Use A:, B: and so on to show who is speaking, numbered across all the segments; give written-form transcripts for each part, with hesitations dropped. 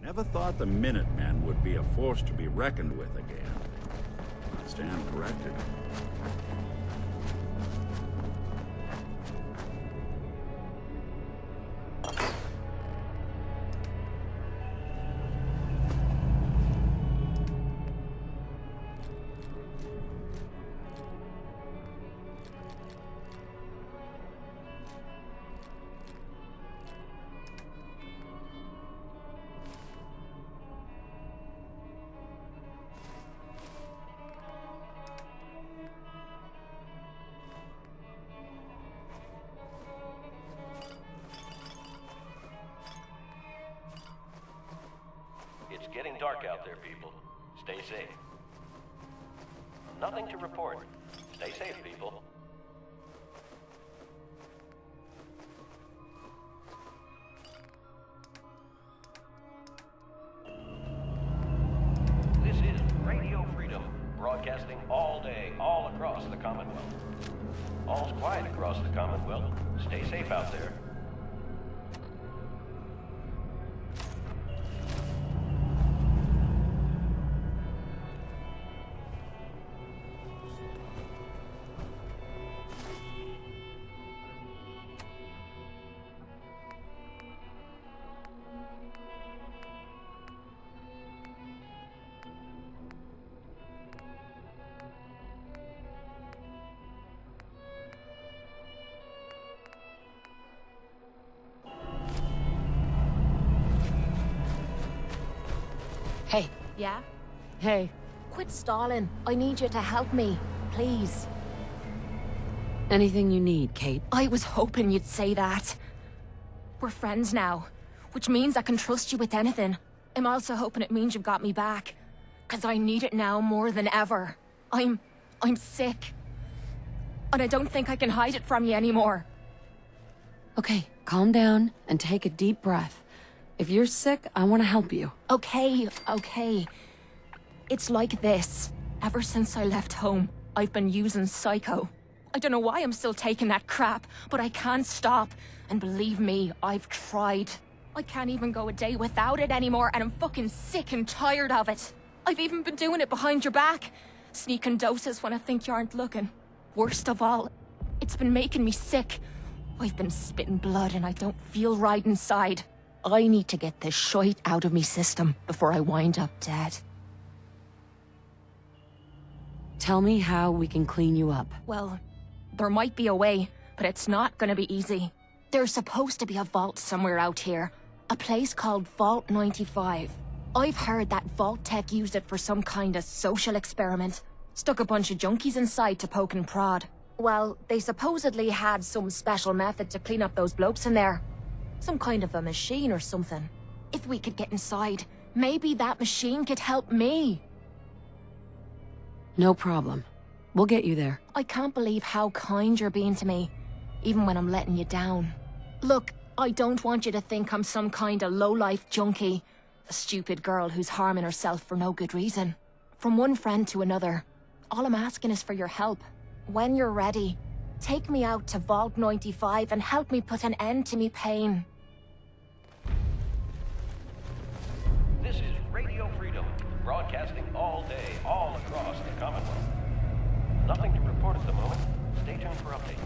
A: Never thought the Minutemen would be a force to be reckoned with again. I stand corrected.
B: It's getting dark out there, people. Stay safe. Nothing to report. Stay safe, people. This is Radio Freedom, broadcasting all day, all across the Commonwealth. All's quiet across the Commonwealth. Stay safe out there.
C: Hey.
D: Yeah?
C: Hey.
D: Quit stalling. I need you to help me. Please.
C: Anything you need, Kate.
D: I was hoping you'd say that. We're friends now, which means I can trust you with anything. I'm also hoping it means you've got me back. 'Cause I need it now more than ever. I'm sick. And I don't think I can hide it from you anymore.
C: Okay, calm down and take a deep breath. If you're sick, I want to help you.
D: Okay. It's like this. Ever since I left home, I've been using Psycho. I don't know why I'm still taking that crap, but I can't stop. And believe me, I've tried. I can't even go a day without it anymore, and I'm fucking sick and tired of it. I've even been doing it behind your back. Sneaking doses when I think you aren't looking. Worst of all, it's been making me sick. I've been spitting blood and I don't feel right inside. I need to get this shite out of me system before I wind up dead.
C: Tell me how we can clean you up.
D: Well, there might be a way, but it's not gonna be easy. There's supposed to be a vault somewhere out here. A place called Vault 95. I've heard that Vault Tech used it for some kind of social experiment. Stuck a bunch of junkies inside to poke and prod. Well, they supposedly had some special method to clean up those blokes in there. Some kind of a machine or something. If we could get inside, maybe that machine could help me.
C: No problem. We'll get you there.
D: I can't believe how kind you're being to me, even when I'm letting you down. Look, I don't want you to think I'm some kind of low-life junkie. A stupid girl who's harming herself for no good reason. From one friend to another. All I'm asking is for your help. When you're ready, take me out to Vault 95 and help me put an end to me pain.
B: This is Radio Freedom, broadcasting all day, all across the Commonwealth. Nothing to report at the moment. Stay tuned for updates.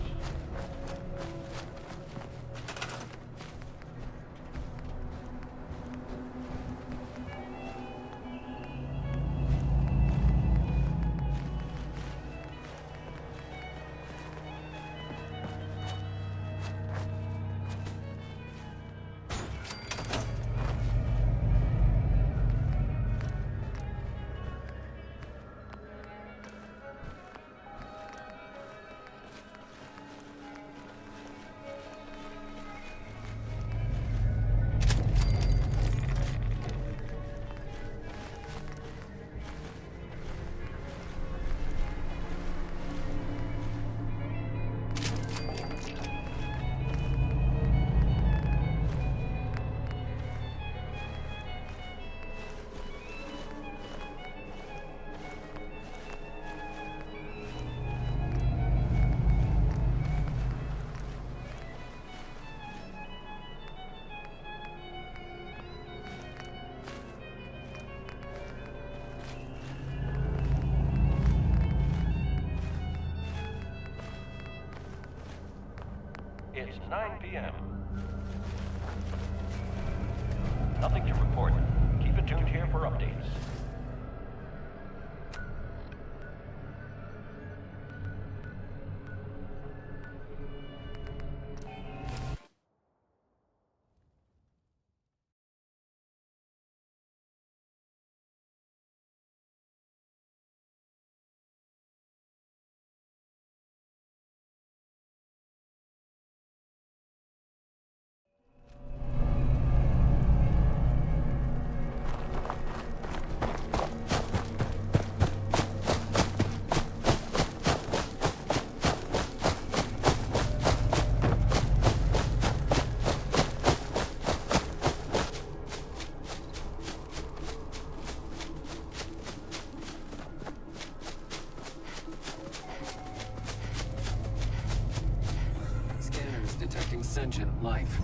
B: It's 9 p.m. Nothing to report. Keep it tuned here for updates.
E: Detecting sentient life.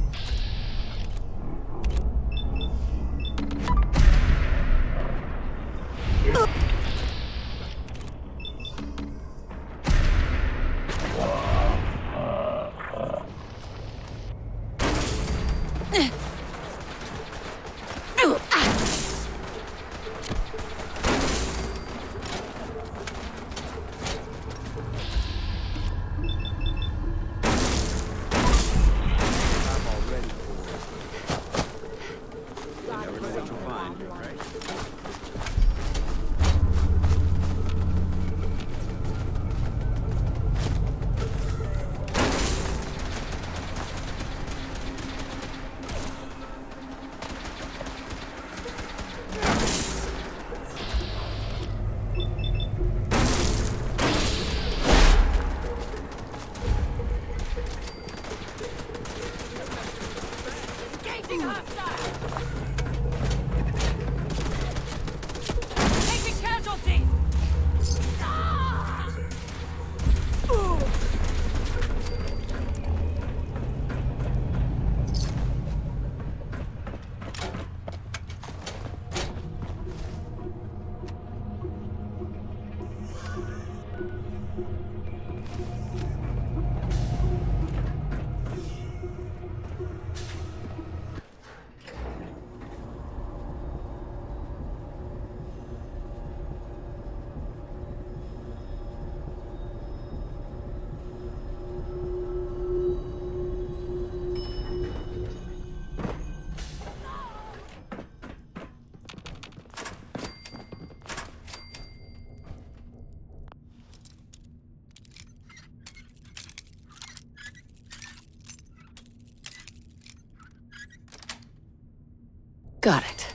C: Got it.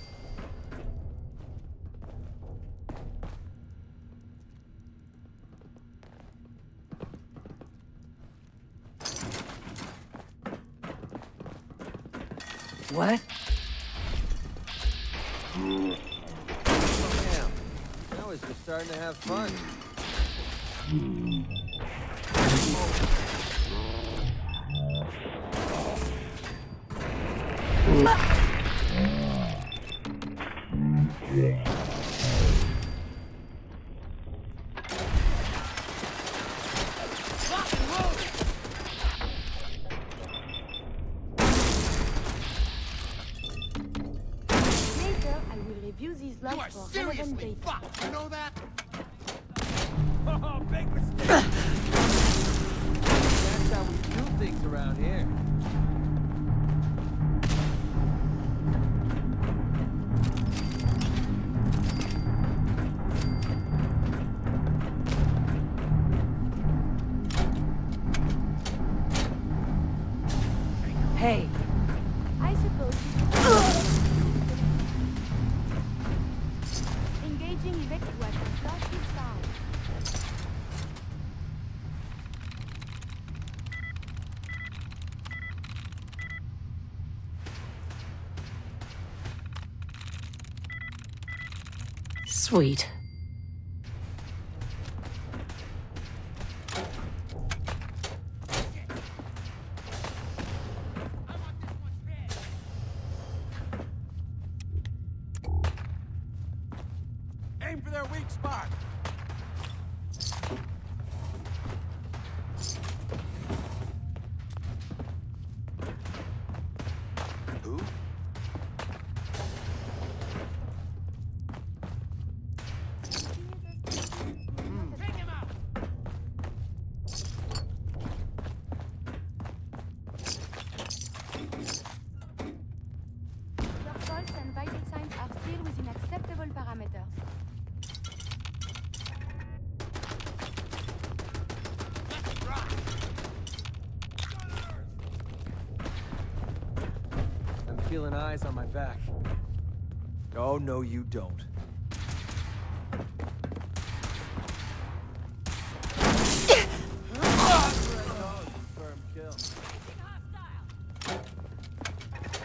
C: What?
F: Damn. Now he's just starting to have fun.
G: You are seriously fucked, you know that?
F: Oh, big mistake! That's how we do things around here.
C: Hey.
G: I suppose. Engaging electric weapons. Lost his found.
C: Sweet.
F: Aim for their weak spot. feeling eyes on my back. Oh, no, you don't. Firm kill.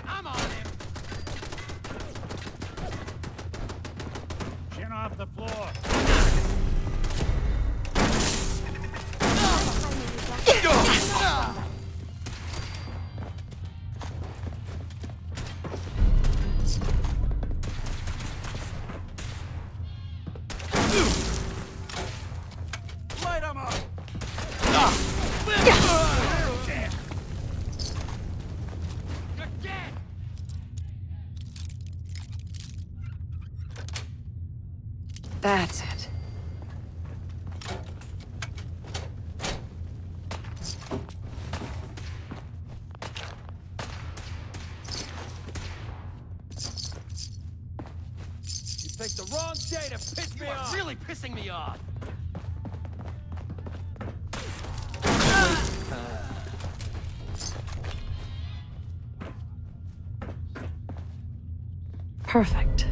G: I'm on him.
A: Chin off the floor.
G: Light him up. You're dead.
C: That's it.
F: You picked the wrong day to piss me off.
G: Really pissing me off.
C: Perfect.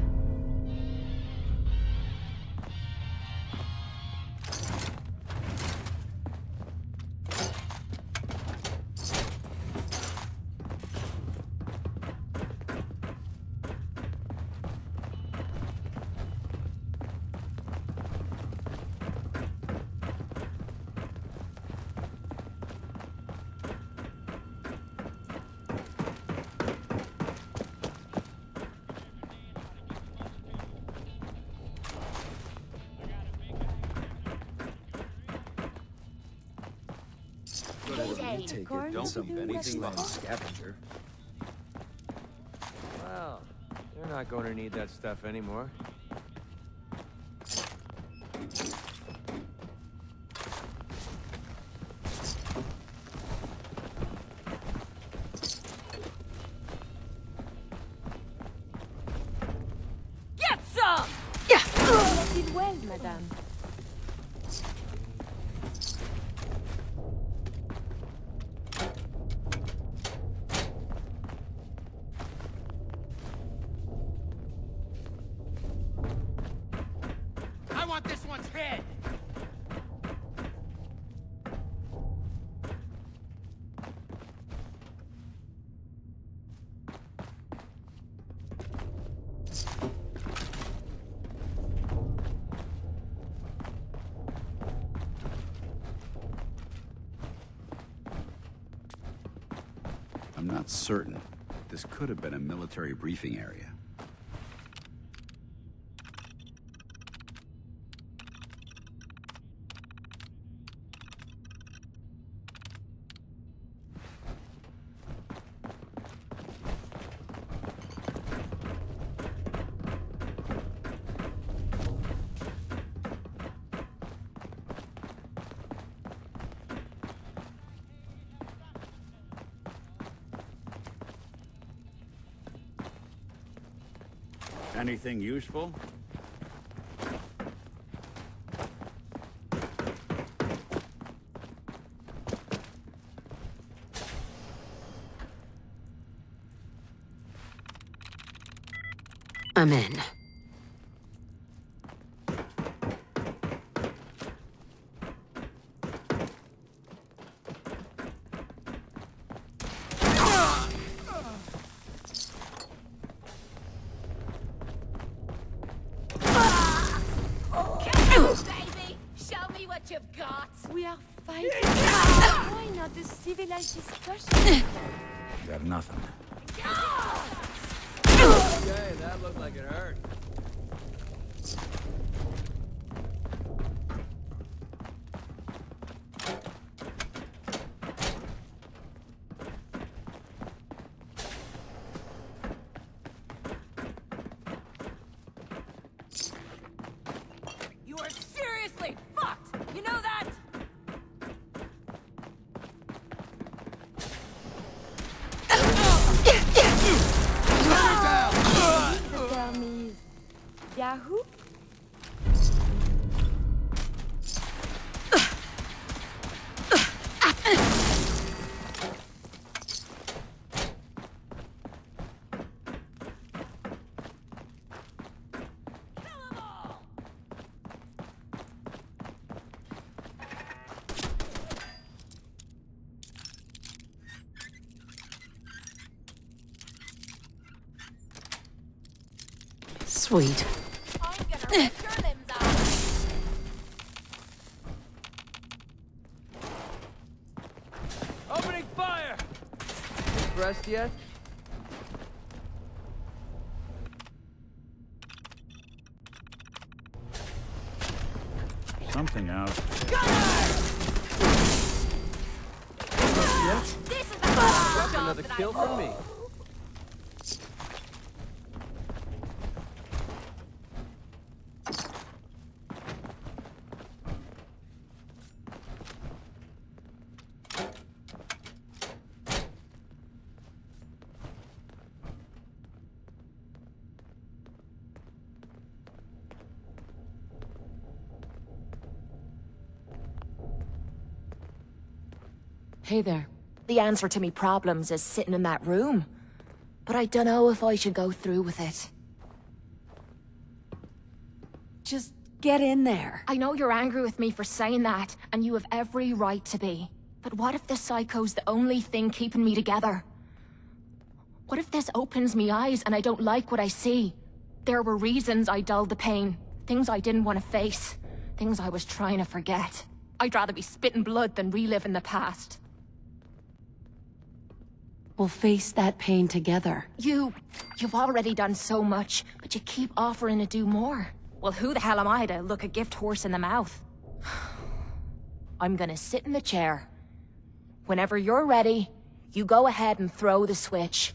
H: Whatever you take it, don't be anything like a scavenger.
F: Well, they're not going to need that stuff anymore.
D: Get some!
I: Did well, madame.
G: I want this one's head.
A: I'm not certain. This could have been a military briefing area. Anything useful?
C: I'm in.
D: Baby, show me what you've got.
I: We are fighting. Why not the civilized discussion?
A: Got nothing.
F: Okay, that looked like it hurt.
D: You are seriously fucked. You know that?
I: The term is Yahoo?
C: Sweet.
I: I'm gonna rip your limbs off.
F: Opening fire! Rest yet?
A: Something out.
I: This is the job
F: Another
I: that
F: kill from me.
C: Hey there.
D: The answer to me problems is sitting in that room. But I don't know if I should go through with it.
C: Just get in there.
D: I know you're angry with me for saying that, and you have every right to be. But what if this psycho's the only thing keeping me together? What if this opens me eyes and I don't like what I see? There were reasons I dulled the pain, things I didn't want to face, things I was trying to forget. I'd rather be spitting blood than reliving the past.
C: We'll face that pain together.
D: You've already done so much, but you keep offering to do more. Well, who the hell am I to look a gift horse in the mouth? I'm gonna sit in the chair. Whenever you're ready, you go ahead and throw the switch.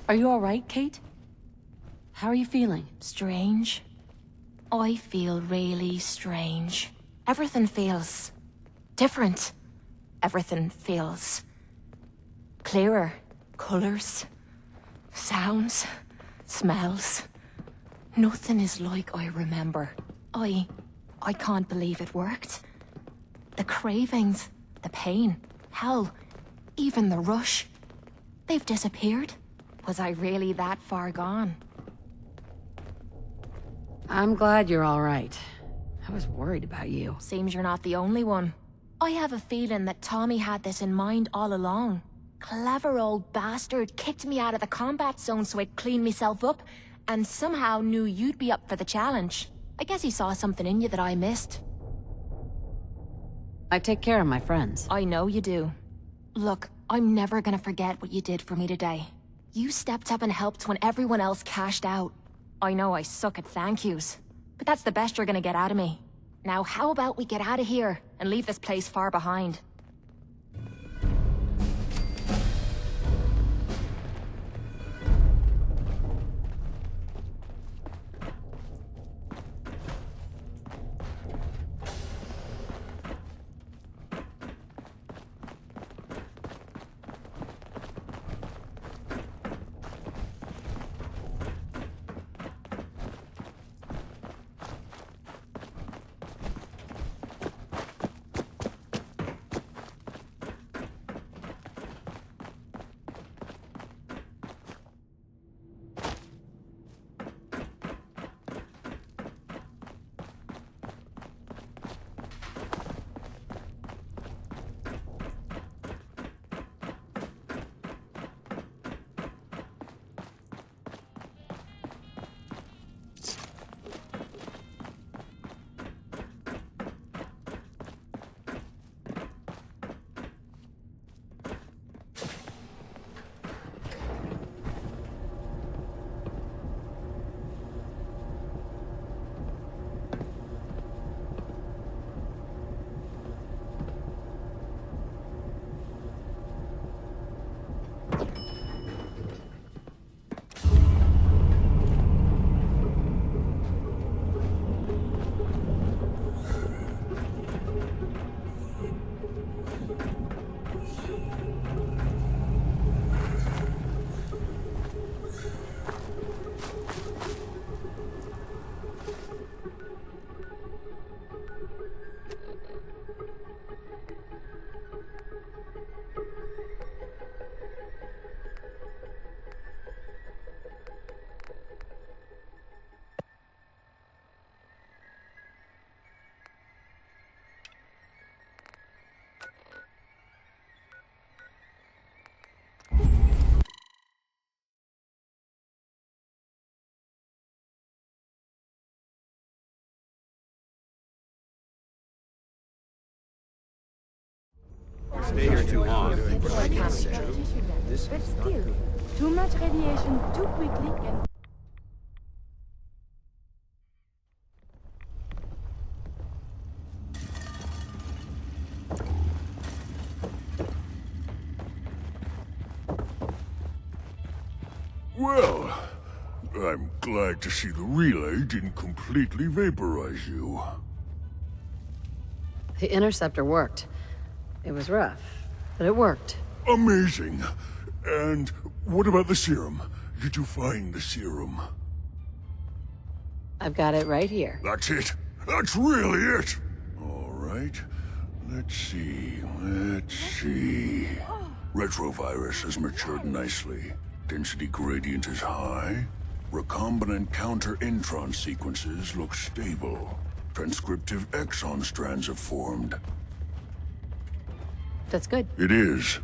C: Are you all right, Kate? How are you feeling?
D: Strange. I feel really strange. Everything feels different. Everything feels clearer. Colors, sounds, smells. Nothing is like I remember. I can't believe it worked. The cravings, the pain, hell, even the rush. They've disappeared. Was I really that far gone?
C: I'm glad you're all right. I was worried about you.
D: Seems you're not the only one. I have a feeling that Tommy had this in mind all along. Clever old bastard kicked me out of the combat zone so I'd clean myself up, and somehow knew you'd be up for the challenge. I guess he saw something in you that I missed.
C: I take care of my friends.
D: I know you do. Look, I'm never gonna forget what you did for me today. You stepped up and helped when everyone else cashed out. I know I suck at thank yous, but that's the best you're gonna get out of me. Now how about we get out of here and leave this place far behind? I can't.
H: This
I: But
H: is not
I: still,
H: good.
I: too much radiation too quickly can...
J: Well, I'm glad to see the relay didn't completely vaporize you.
C: The interceptor worked. It was rough, but it worked.
J: Amazing. And what about the serum? Did you find the serum?
C: I've got it right here.
J: That's it. That's really it. All right. Let's see. Retrovirus has matured nicely. Density gradient is high. Recombinant counter-intron sequences look stable. Transcriptive exon strands have formed.
C: That's good.
J: It is.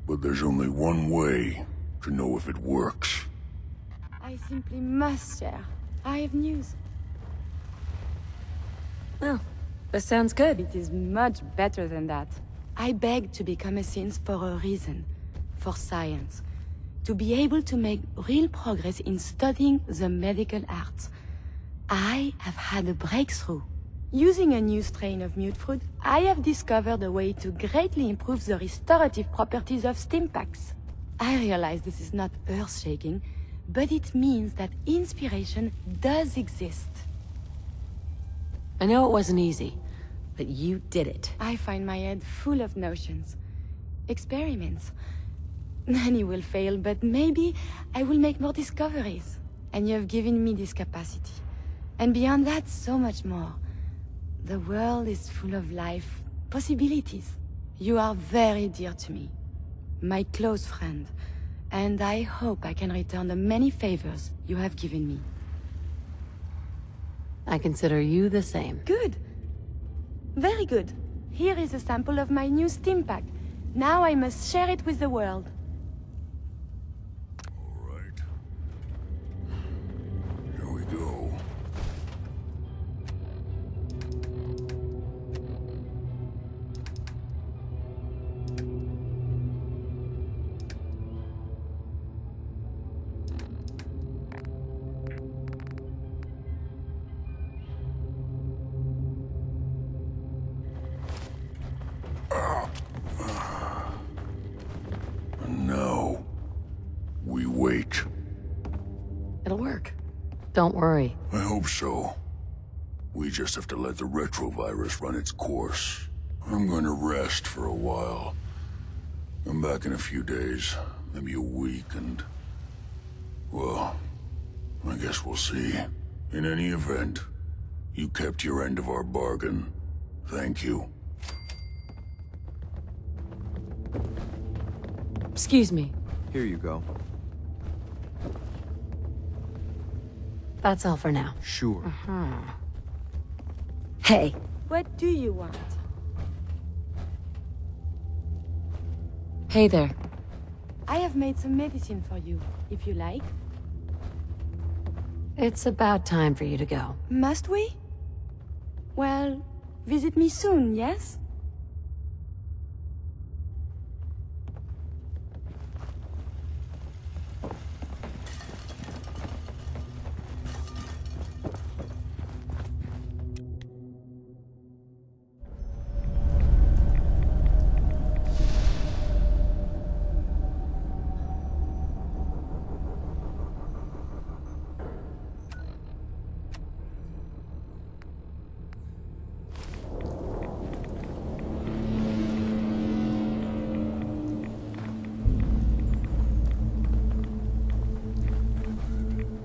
J: But there's only one way to know if it works.
I: I simply must share. I have news.
C: Oh, this sounds good.
I: It is much better than that. I begged to become a synth for a reason. For science. To be able to make real progress in studying the medical arts. I have had a breakthrough. Using a new strain of mute fruit, I have discovered a way to greatly improve the restorative properties of stimpaks. I realize this is not earth-shaking, but it means that inspiration does exist.
C: I know it wasn't easy, but you did it.
I: I find my head full of notions. Experiments. Many will fail, but maybe I will make more discoveries. And you have given me this capacity. And beyond that, so much more. The world is full of life, possibilities. You are very dear to me. My close friend. And I hope I can return the many favors you have given me.
C: I consider you the same.
I: Good. Very good. Here is a sample of my new stimpak. Now I must share it with the world.
J: All right. Here we go. And now, we wait.
C: It'll work. Don't worry.
J: I hope so. We just have to let the retrovirus run its course. I'm going to rest for a while. I'm back in a few days, maybe a week, and... well, I guess we'll see. In any event, you kept your end of our bargain. Thank you.
C: Excuse me.
F: Here you go.
C: That's all for now.
F: Sure.
C: Hey,
I: What do you want?
C: hey there.
I: I have made some medicine for you, if you like.
C: It's about time for you to go.
I: Must we? Well, visit me soon, yes?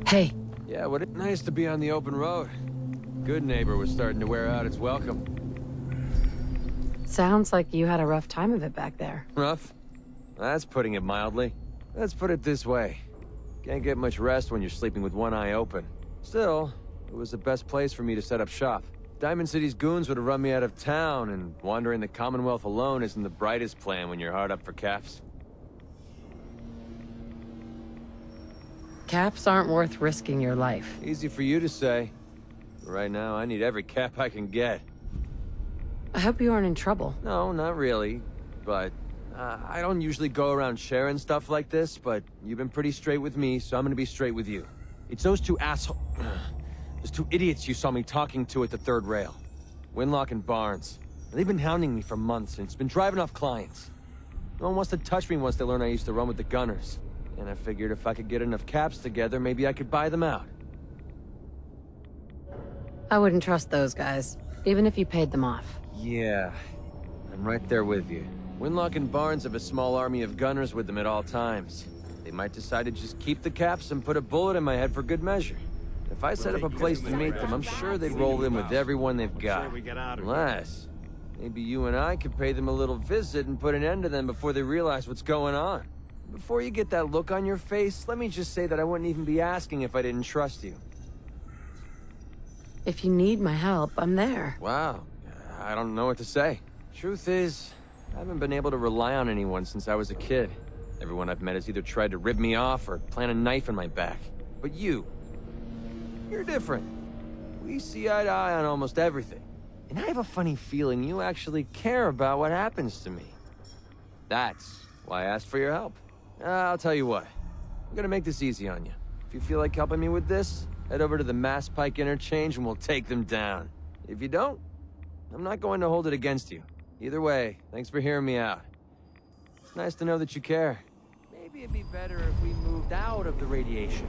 C: Hey,
F: Yeah, what it nice to be on the open road. Good neighbor was starting to wear out its welcome.
C: sounds like you had a rough time of it back there.
F: Rough? That's putting it mildly. Let's put it this way. Can't get much rest when you're sleeping with one eye open. Still, it was the best place for me to set up shop. Diamond City's goons would have run me out of town, and wandering the Commonwealth alone isn't the brightest plan when you're hard up for caps.
C: Caps aren't worth risking your life.
F: Easy for you to say. But right now, I need every cap I can get.
C: I hope you aren't in trouble.
F: No, not really. But I don't usually go around sharing stuff like this, but you've been pretty straight with me, so I'm gonna be straight with you. It's those two those two idiots you saw me talking to at the third rail. Winlock and Barnes. They've been hounding me for months, and it's been driving off clients. No one wants to touch me once they learn I used to run with the Gunners. And I figured if I could get enough caps together, maybe I could buy them out.
C: I wouldn't trust those guys, even if you paid them off.
F: Yeah, I'm right there with you. Winlock and Barnes have a small army of gunners with them at all times. They might decide to just keep the caps and put a bullet in my head for good measure. If I set up a place to meet them, I'm sure they'd roll in with everyone they've got. Unless, maybe you and I could pay them a little visit and put an end to them before they realize what's going on. Before you get that look on your face, let me just say that I wouldn't even be asking if I didn't trust you.
C: If you need my help, I'm there.
F: Wow, I don't know what to say. Truth is, I haven't been able to rely on anyone since I was a kid. Everyone I've met has either tried to rip me off or plant a knife in my back. But you're different. We see eye to eye on almost everything. And I have a funny feeling you actually care about what happens to me. That's why I asked for your help. I'll tell you what. I'm gonna make this easy on you. If you feel like helping me with this, head over to the Mass Pike interchange and we'll take them down. If you don't, I'm not going to hold it against you. Either way, thanks for hearing me out. It's nice to know that you care. Maybe it'd be better if we moved out of the radiation.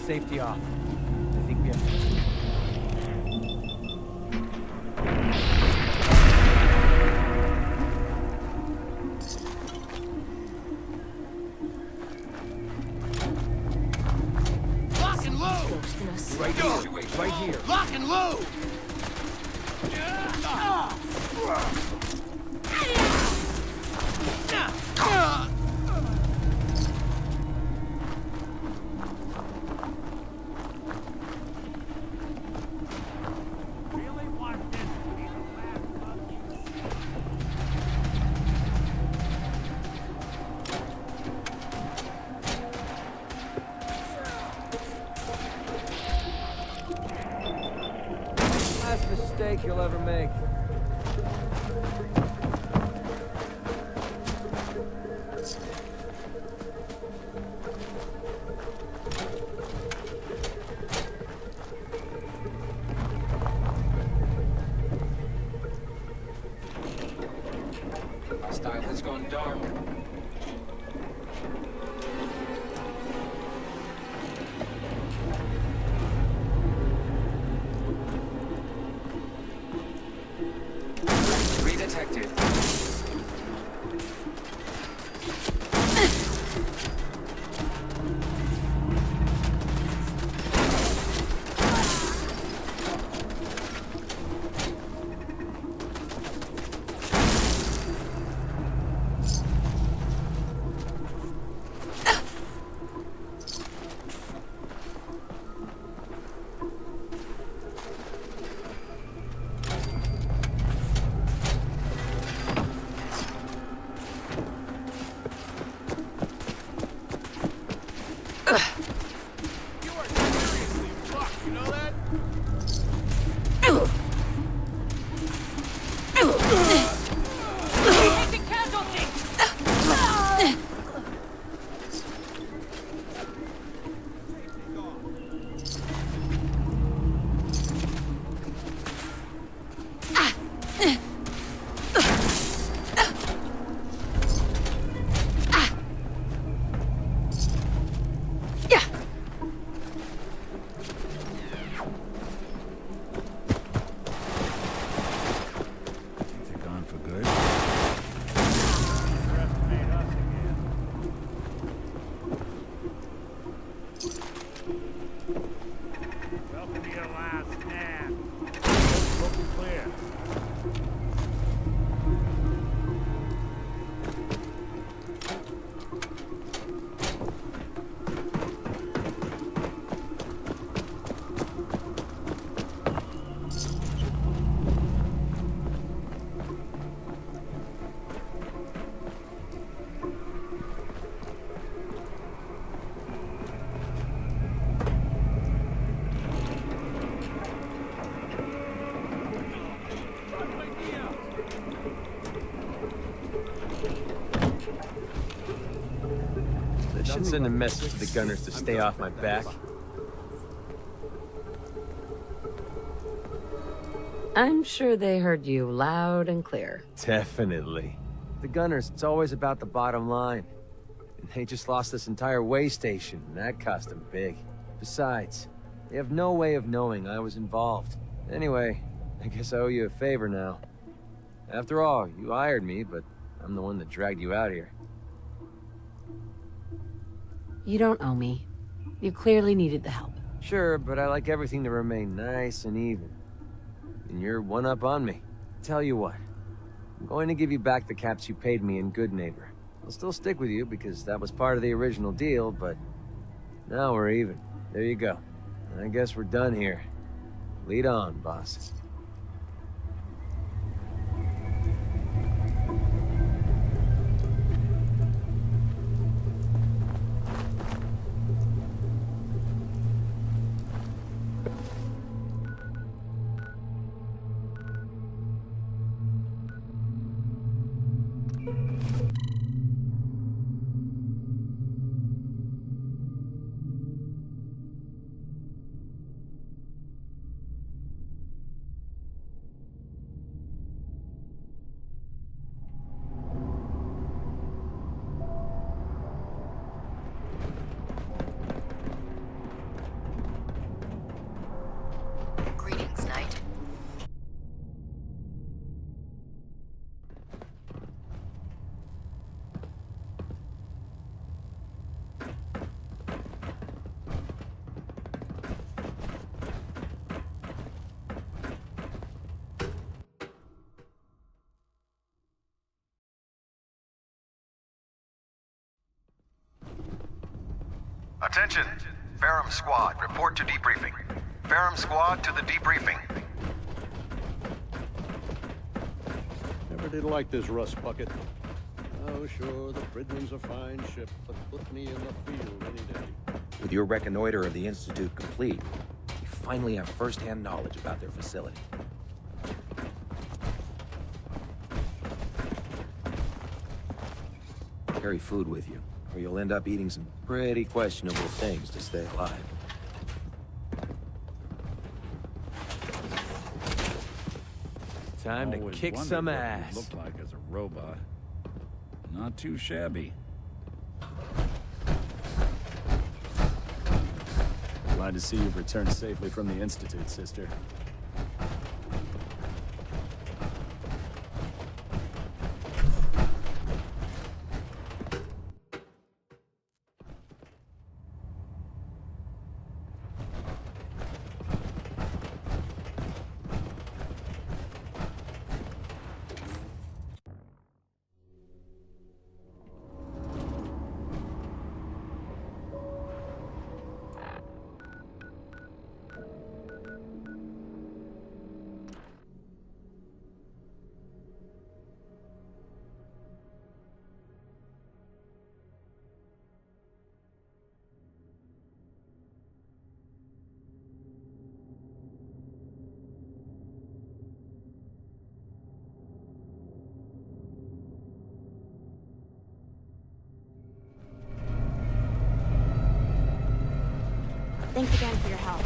F: Safety off. I think we have to...
G: Lock and load!
F: Right here. Right here.
G: Lock and load!
F: Last mistake you'll ever make.
E: Style has gone dark. Redetected.
G: You know that?
D: Taking casualties!
A: They're gone for good. Welcome to your last man. Looking clear.
F: I should send a message to the gunners to stay off my back.
C: I'm sure they heard you loud and clear.
F: Definitely. The gunners, it's always about the bottom line. And they just lost this entire way station, and that cost them big. Besides, they have no way of knowing I was involved. Anyway, I guess I owe you a favor now. After all, you hired me, but I'm the one that dragged you out here.
C: You don't owe me. You clearly needed the help.
F: Sure, but I like everything to remain nice and even. And you're one up on me. Tell you what, I'm going to give you back the caps you paid me in Good Neighbor. I'll still stick with you because that was part of the original deal, but now we're even. There you go. I guess we're done here. Lead on, boss.
K: Greetings, Knight.
L: Attention! Ferrum Squad, report to debriefing. Ferrum Squad to the debriefing.
G: Never did like this rust bucket. Oh, sure, the Bridwin's a fine ship, but put me in the field any day.
H: With your reconnoiter of the Institute complete, you finally have first-hand knowledge about their facility. Carry food with you, or you'll end up eating some pretty questionable things to stay alive.
F: Time to
A: Always
F: kick
A: wondered
F: some
A: what
F: ass.
A: he'd look like as a robot. Not too shabby.
M: Glad to see you've returned safely from the Institute, sister.
K: Thanks again for your help.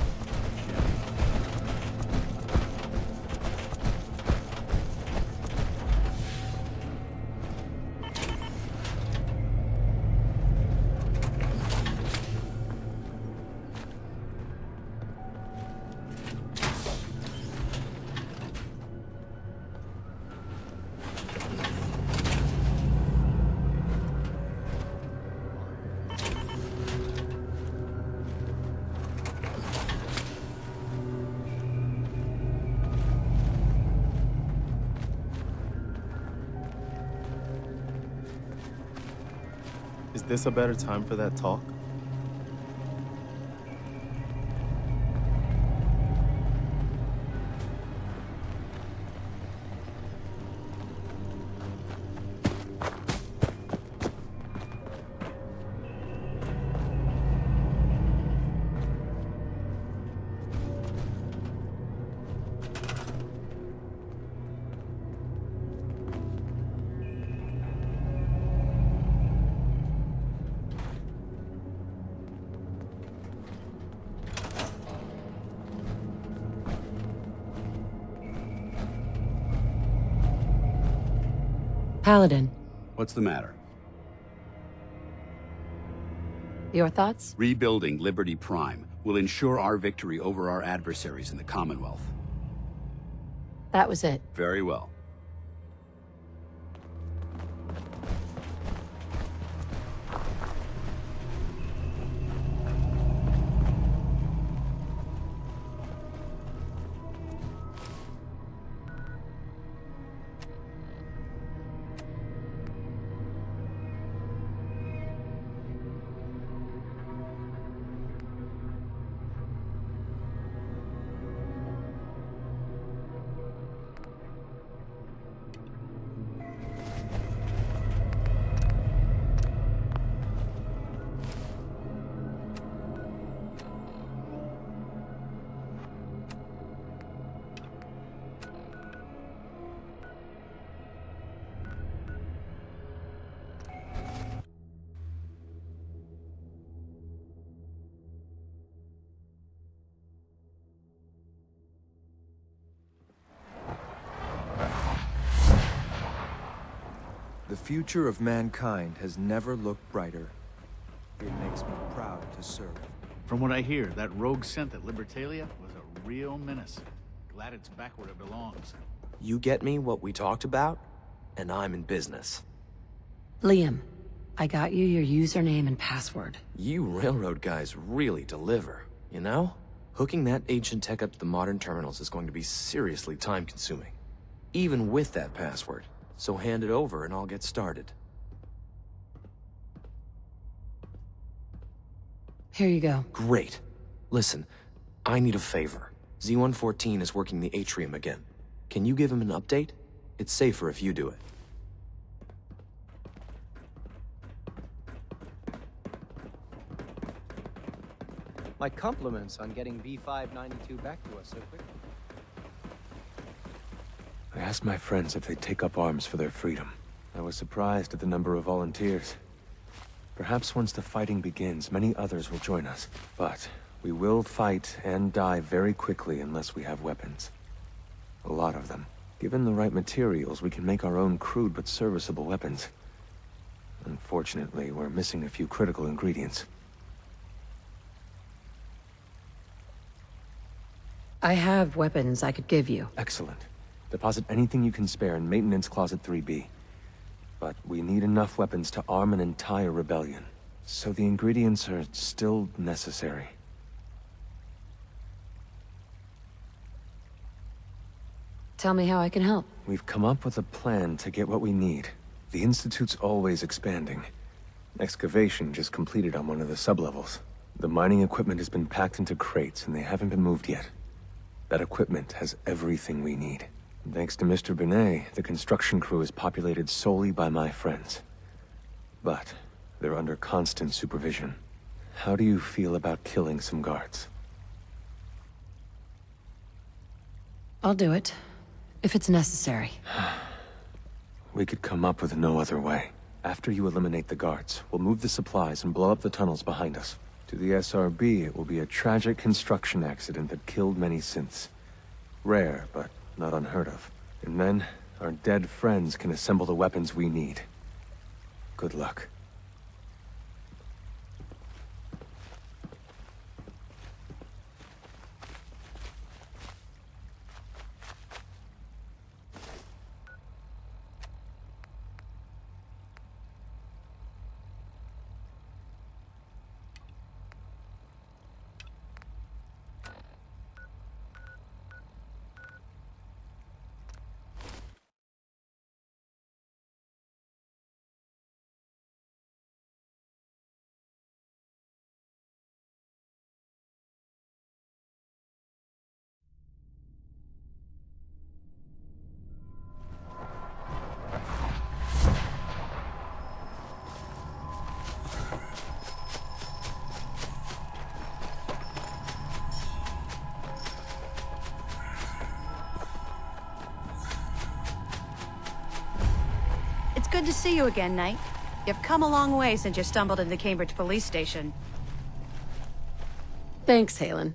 M: Is this a better time for that talk?
C: Paladin,
A: What's the matter?
C: your thoughts?
A: Rebuilding Liberty Prime will ensure our victory over our adversaries in the Commonwealth.
C: That was it.
A: Very well.
F: The future of mankind has never looked brighter. It makes me proud to serve.
N: From what I hear, that rogue scent at Libertalia was a real menace. Glad it's back where it belongs.
O: You get me what we talked about, and I'm in business.
C: Liam, I got you your username and password.
O: You railroad guys really deliver, you know? Hooking that ancient tech up to the modern terminals is going to be seriously time-consuming. Even with that password. So hand it over and I'll get started.
C: Here you go.
O: Great. Listen, I need a favor. Z-114 is working the atrium again. Can you give him an update? It's safer if you do it.
P: My compliments on getting B-592 back to us so quickly.
F: I asked my friends if they'd take up arms for their freedom. I was surprised at the number of volunteers. Perhaps once the fighting begins, many others will join us. But we will fight and die very quickly unless we have weapons. A lot of them. Given the right materials, we can make our own crude but serviceable weapons. Unfortunately, we're missing a few critical ingredients.
C: I have weapons I could give you.
F: Excellent. Deposit anything you can spare in Maintenance Closet 3B. But we need enough weapons to arm an entire rebellion. So the ingredients are still necessary.
C: Tell me how I can help.
F: We've come up with a plan to get what we need. The Institute's always expanding. Excavation just completed on one of the sublevels. The mining equipment has been packed into crates and they haven't been moved yet. That equipment has everything we need. Thanks to Mr. Benet, the construction crew is populated solely by my friends. But they're under constant supervision. How do you feel about killing some guards?
C: I'll do it, if it's necessary.
F: We could come up with no other way. After you eliminate the guards, we'll move the supplies and blow up the tunnels behind us. To the SRB, it will be a tragic construction accident that killed many synths. Rare, but not unheard of. And then, our dead friends can assemble the weapons we need. Good luck.
K: It's good to see you again, Knight. You've come a long way since you stumbled into Cambridge Police Station.
C: Thanks, Halen.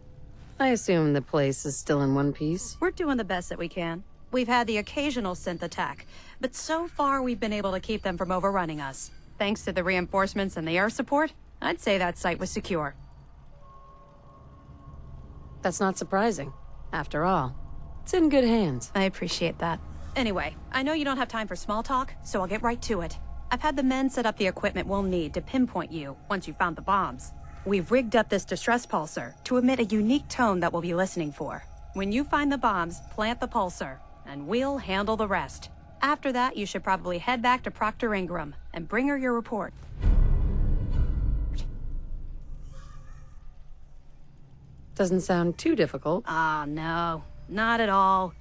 C: I assume the place is still in one piece.
K: We're doing the best that we can. We've had the occasional synth attack, but so far we've been able to keep them from overrunning us. Thanks to the reinforcements and the air support, I'd say that site was secure.
C: That's not surprising. After all, it's in good hands.
K: I appreciate that. Anyway, I know you don't have time for small talk, so I'll get right to it. I've had the men set up the equipment we'll need to pinpoint you once you've found the bombs. We've rigged up this distress pulsar to emit a unique tone that we'll be listening for. When you find the bombs, plant the pulsar, and we'll handle the rest. After that, you should probably head back to Proctor Ingram and bring her your report.
C: Doesn't sound too difficult.
K: Ah, no. Not at all.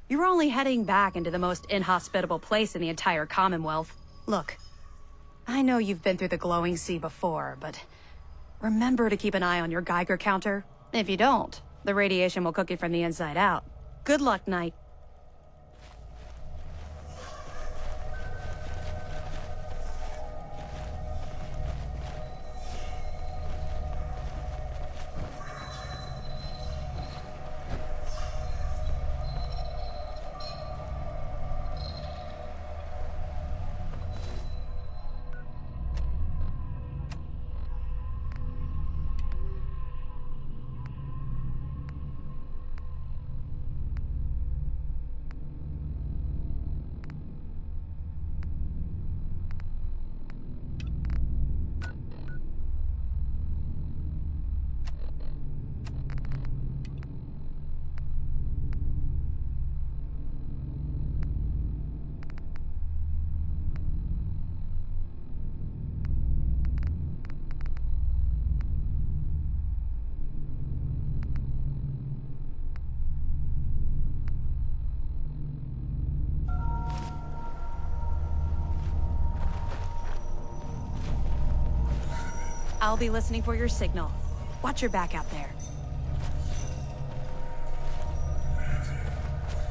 K: You're only heading back into the most inhospitable place in the entire Commonwealth. Look, I know you've been through the glowing sea before, but remember to keep an eye on your Geiger counter. If you don't, the radiation will cook you from the inside out. Good luck, Knight. I'll be listening for your signal. Watch your back out there.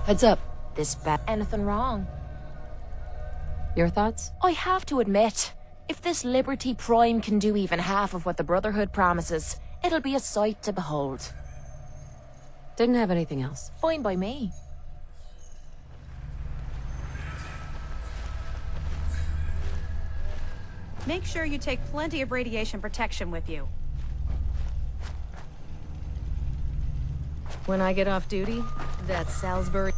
C: Heads up.
D: This bad. Anything wrong?
C: Your thoughts?
D: I have to admit, if this Liberty Prime can do even half of what the Brotherhood promises, it'll be a sight to behold.
C: Didn't have anything else.
D: Fine by me.
K: Make sure you take plenty of radiation protection with you. When I get off duty, that's Salisbury.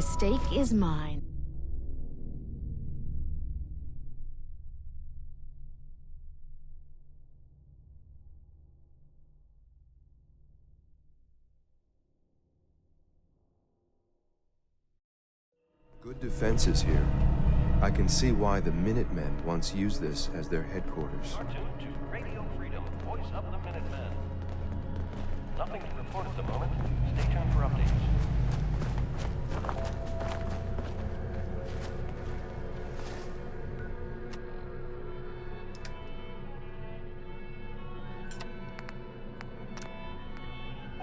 D: Stake is mine.
Q: Good defenses here. I can see why the Minutemen once used this as their headquarters.
B: You're tuned to Radio Freedom, voice of the Minutemen. Nothing to report at the moment. Stay tuned for updates.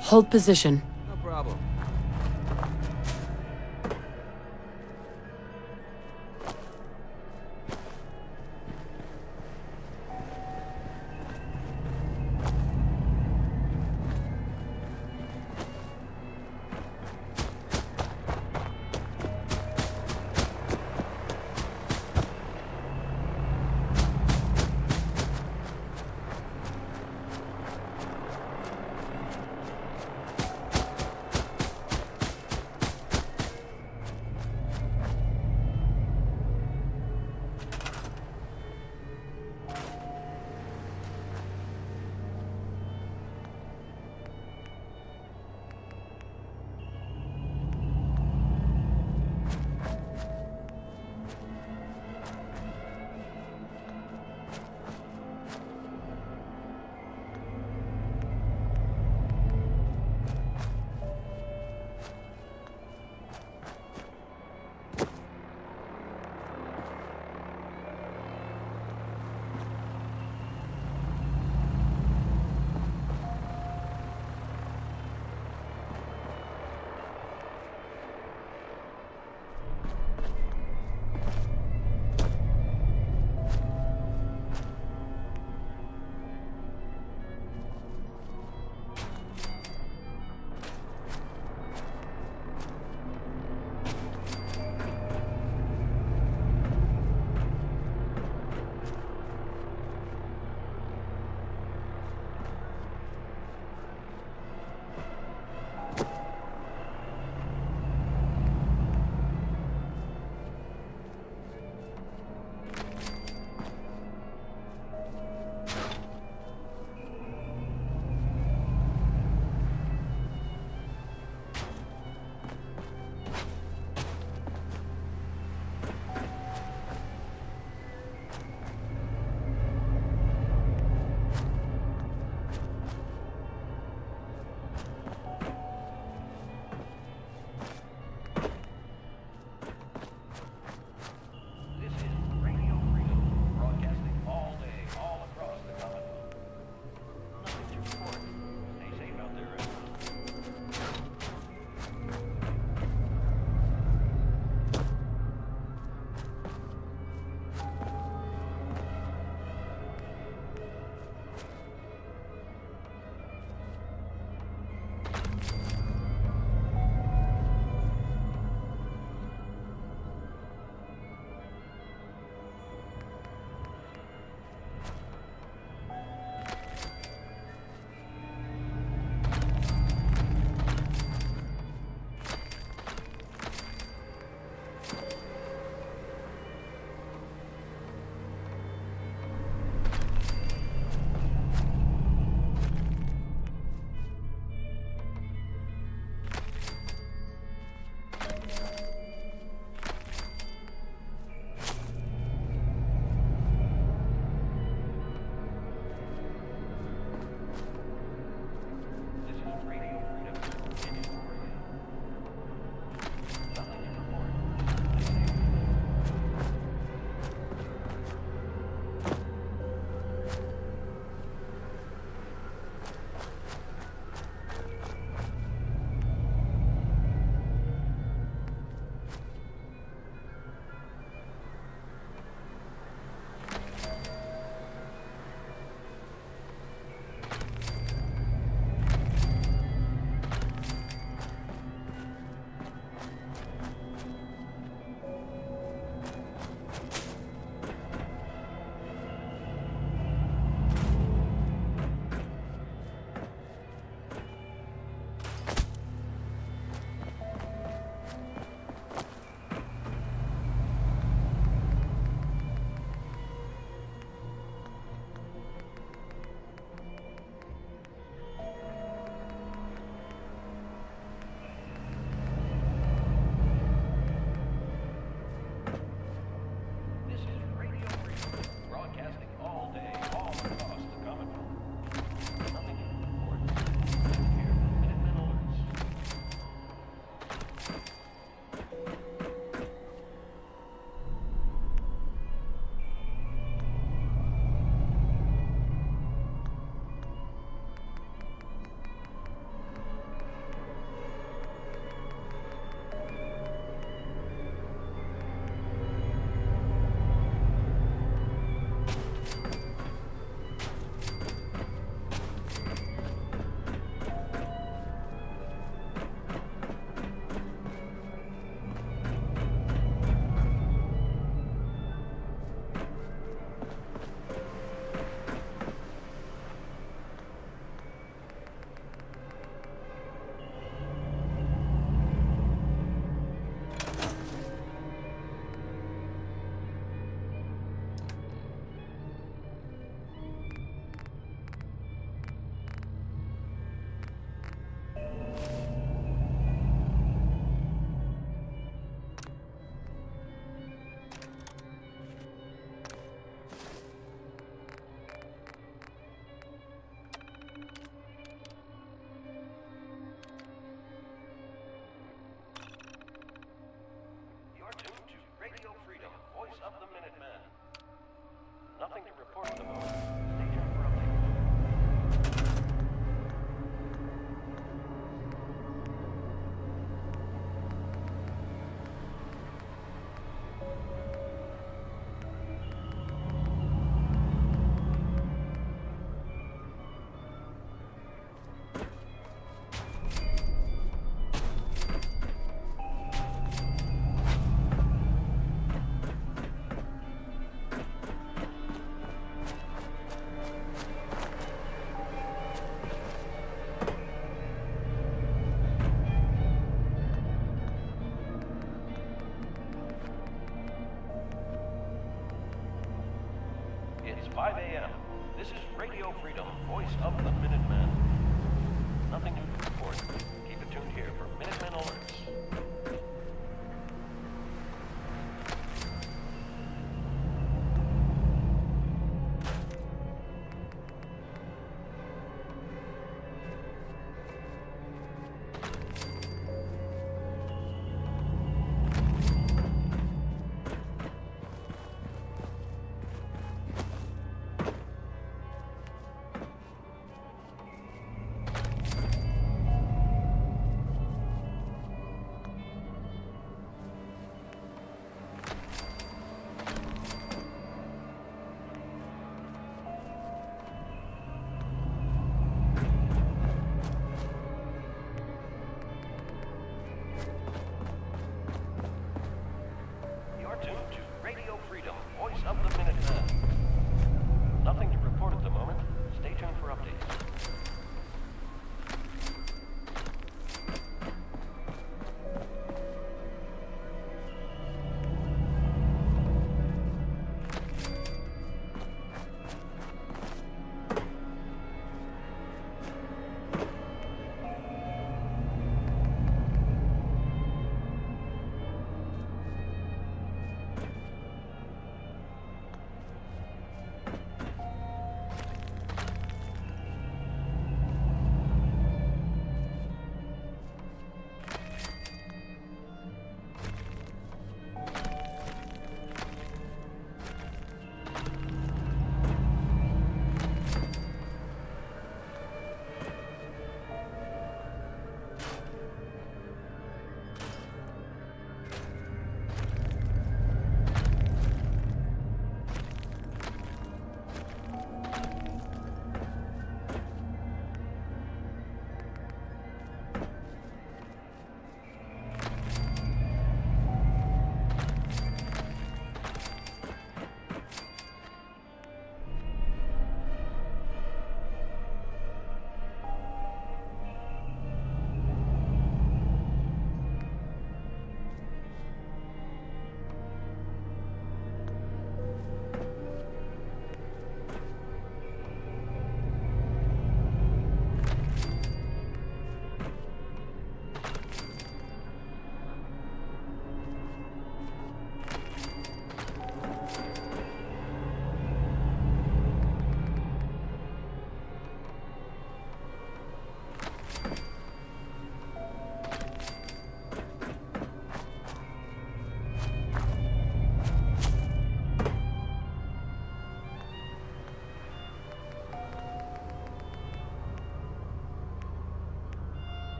C: Hold position.
F: No problem.
B: Nothing to report at the moment. Stay tuned for updates. It's 5 a.m. This is Radio Freedom, voice of the Minutemen. Nothing new to report. Keep it tuned here for Minutemen alerts.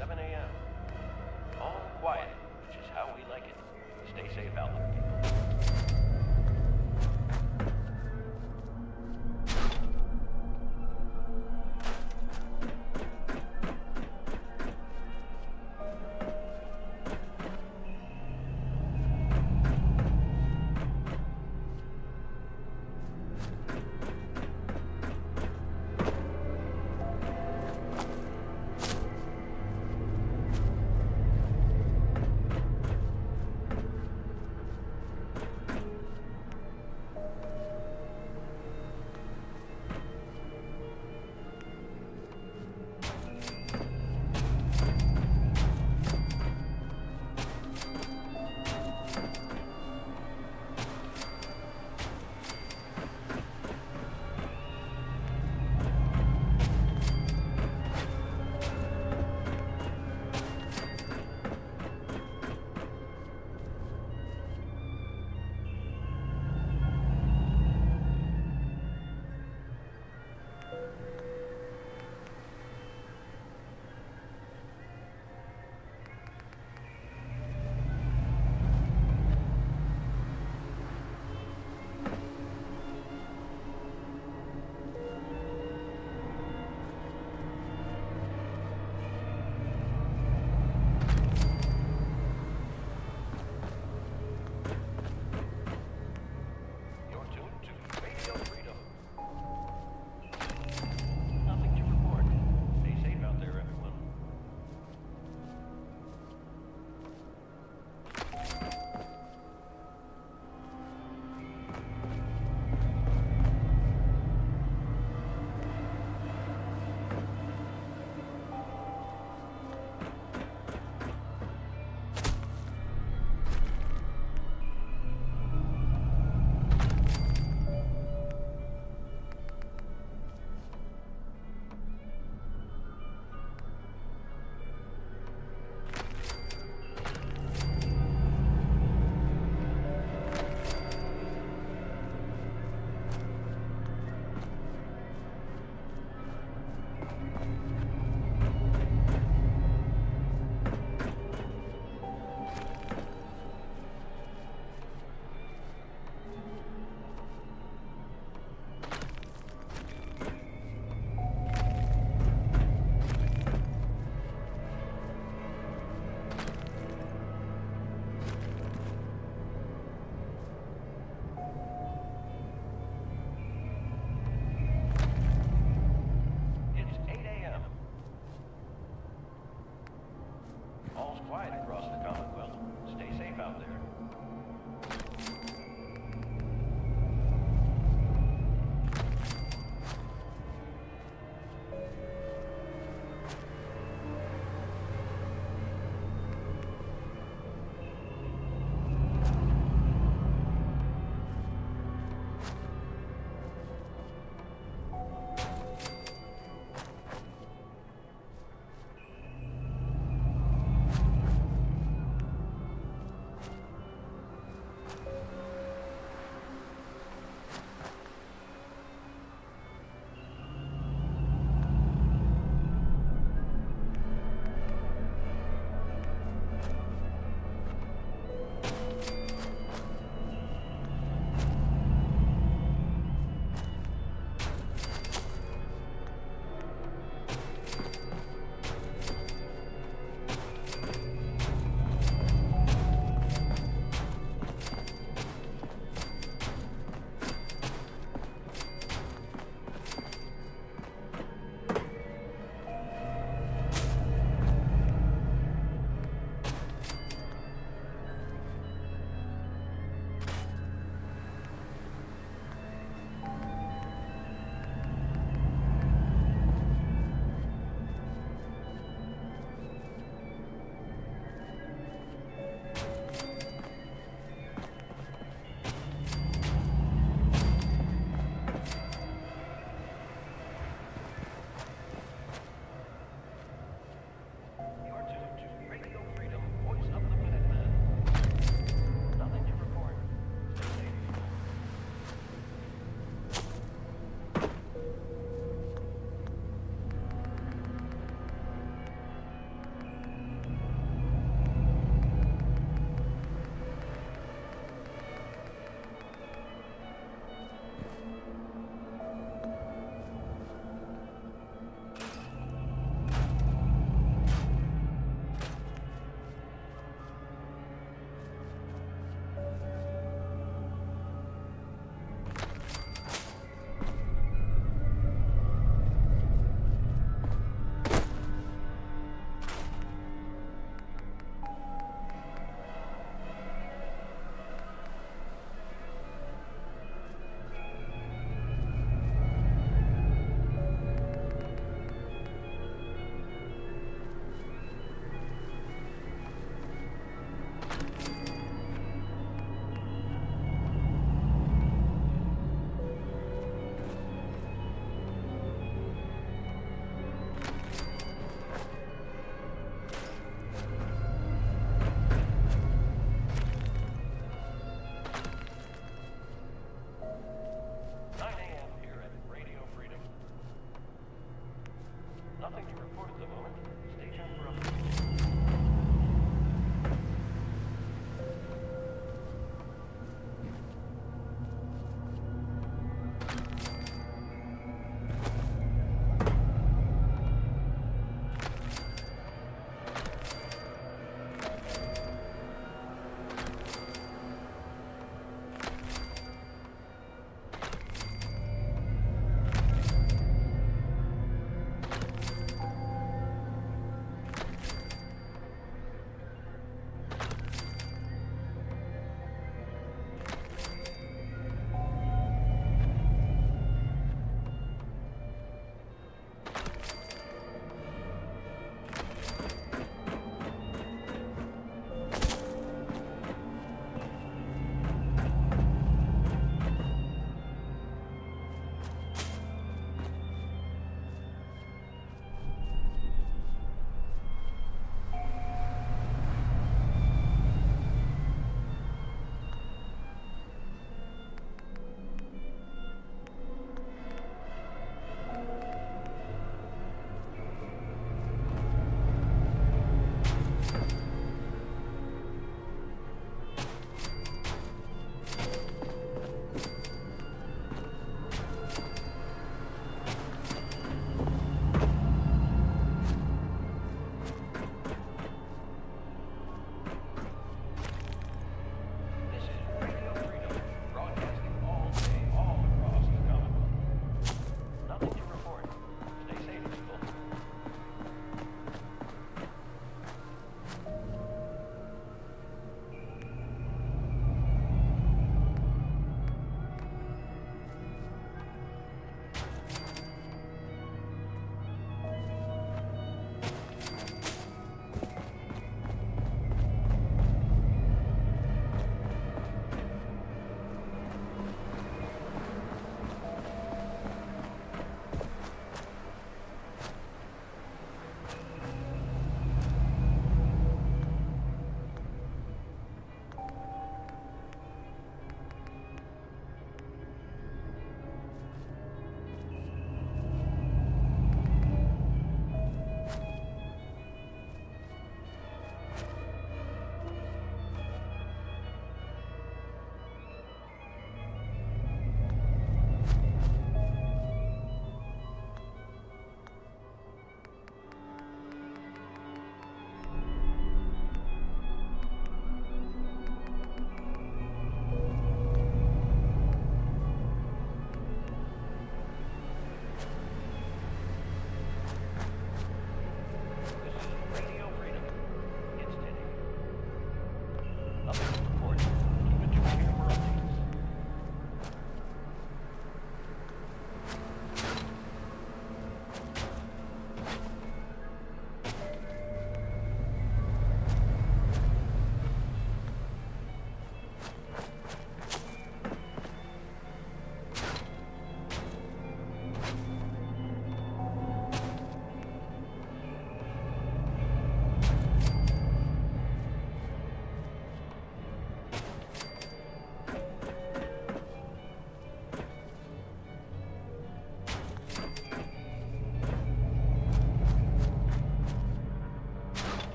B: 7 a.m. All quiet, which is how we like it. Stay safe out there, people.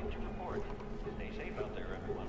B: Nothing to report. Stay safe out there, everyone.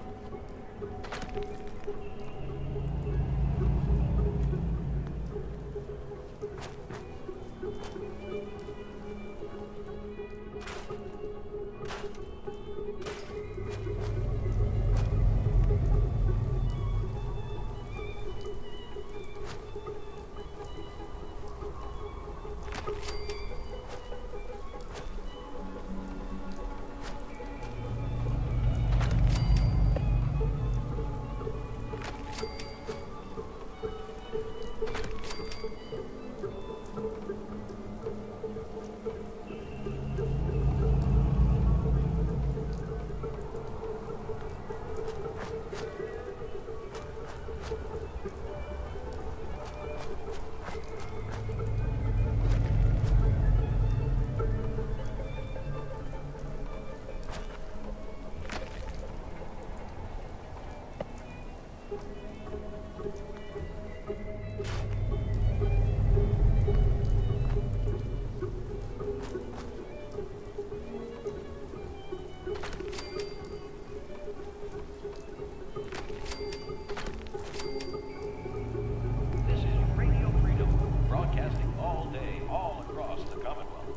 B: Broadcasting all day, all across the Commonwealth.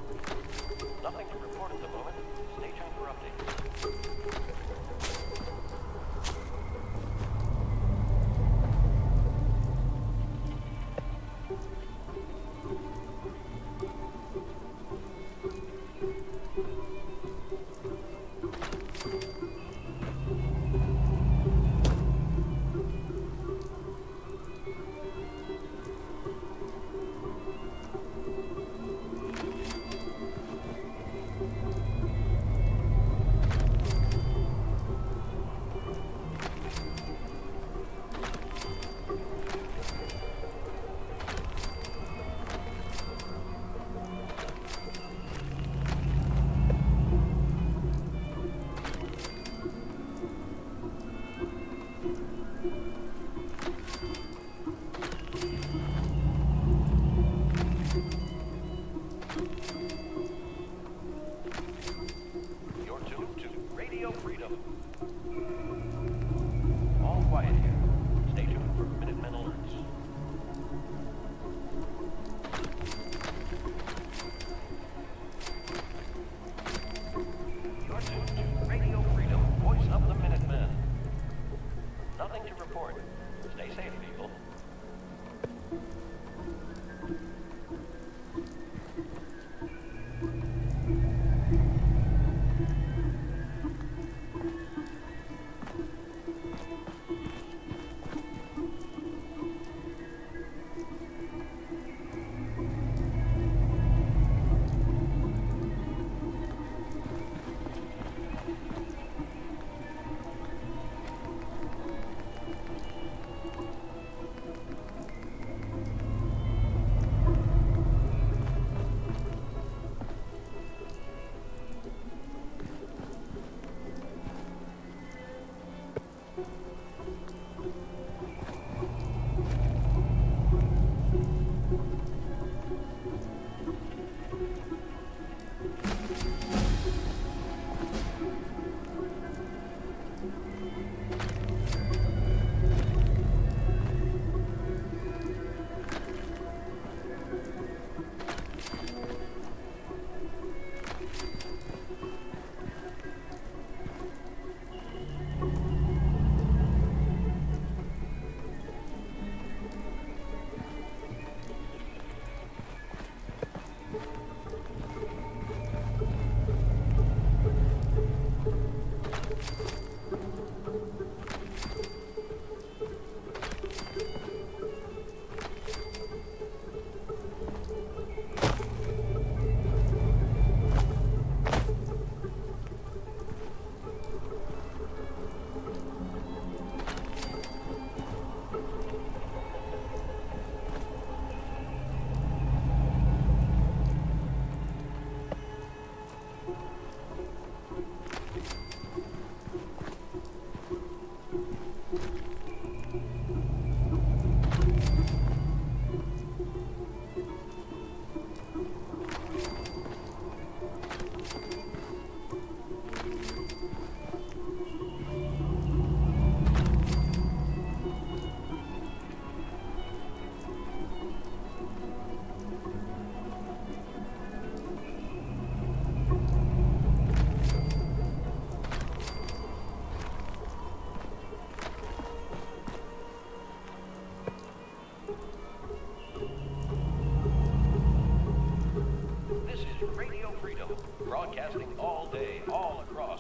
B: Nothing to report at the moment. Stay tuned for updates. You're tuned to Radio Freedom. All quiet here. Stay tuned for Minutemen alerts. You're tuned to Radio Freedom, voice of the Minutemen. Nothing to report. Stay safe, people.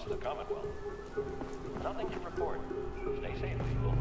B: across the Commonwealth. Nothing to report. Stay safe, people.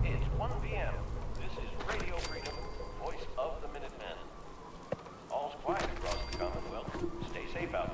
B: It's 1 p.m. This is Radio Freedom, voice of the Minutemen. All's quiet across the Commonwealth. Stay safe out there.